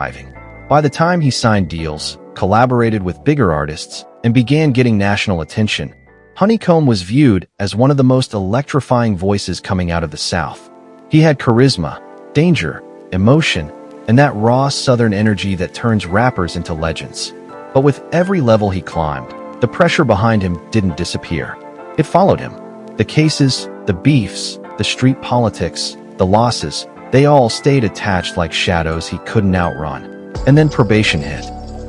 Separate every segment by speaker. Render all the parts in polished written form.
Speaker 1: thriving. By the time he signed deals, collaborated with bigger artists, and began getting national attention, HoneyKomb was viewed as one of the most electrifying voices coming out of the South. He had charisma, danger, emotion, and that raw Southern energy that turns rappers into legends. But with every level he climbed, the pressure behind him didn't disappear. It followed him. The cases, the beefs, the street politics, the losses, they all stayed attached like shadows he couldn't outrun. And then probation hit.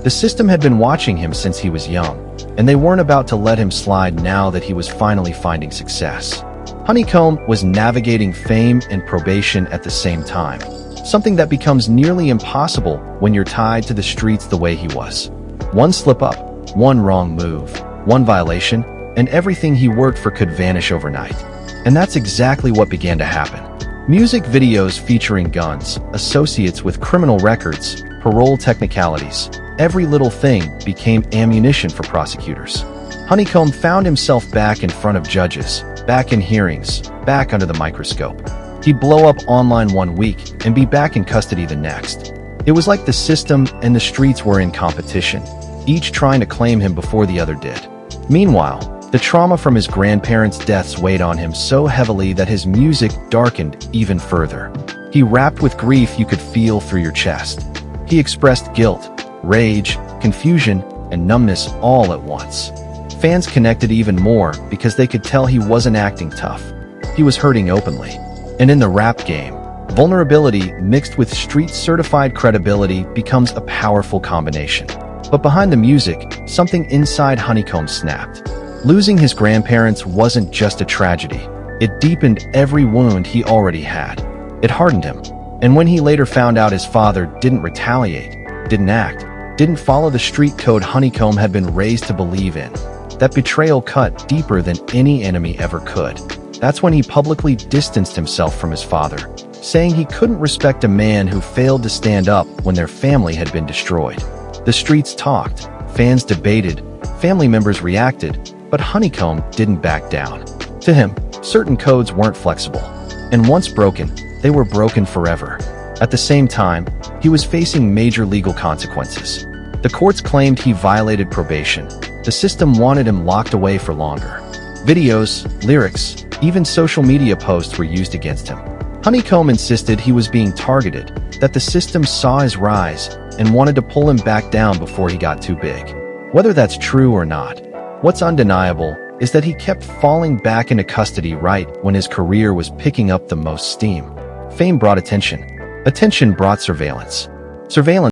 Speaker 1: The system had been watching him since he was young, and they weren't about to let him slide now that he was finally finding success. HoneyKomb was navigating fame and probation at the same time, something that becomes nearly impossible when you're tied to the streets the way he was. One slip-up, one wrong move, one violation, and everything he worked for could vanish overnight. And that's exactly what began to happen. Music videos featuring guns, associates with criminal records, parole technicalities, every little thing became ammunition for prosecutors. HoneyKomb found himself back in front of judges, back in hearings, back under the microscope. He'd blow up online one week and be back in custody the next. It was like the system and the streets were in competition, each trying to claim him before the other did. Meanwhile, the trauma from his grandparents' deaths weighed on him so heavily that his music darkened even further. He rapped with grief you could feel through your chest. He expressed guilt, rage, confusion, and numbness all at once. Fans connected even more because they could tell he wasn't acting tough. He was hurting openly. And in the rap game, vulnerability mixed with street-certified credibility becomes a powerful combination. But behind the music, something inside HoneyKomb snapped. Losing his grandparents wasn't just a tragedy. It deepened every wound he already had. It hardened him. And when he later found out his father didn't retaliate, didn't act, didn't follow the street code HoneyKomb had been raised to believe in, that betrayal cut deeper than any enemy ever could. That's when he publicly distanced himself from his father, saying he couldn't respect a man who failed to stand up when their family had been destroyed. The streets talked, fans debated, family members reacted, but HoneyKomb didn't back down. To him, certain codes weren't flexible, and once broken, they were broken forever. At the same time, he was facing major legal consequences. The courts claimed he violated probation. The system wanted him locked away for longer. Videos, lyrics, even social media posts were used against him. HoneyKomb insisted he was being targeted, that the system saw his rise and wanted to pull him back down before he got too big. Whether that's true or not, what's undeniable is that he kept falling back into custody right when his career was picking up the most steam. Fame brought attention. Attention brought surveillance. Surveillance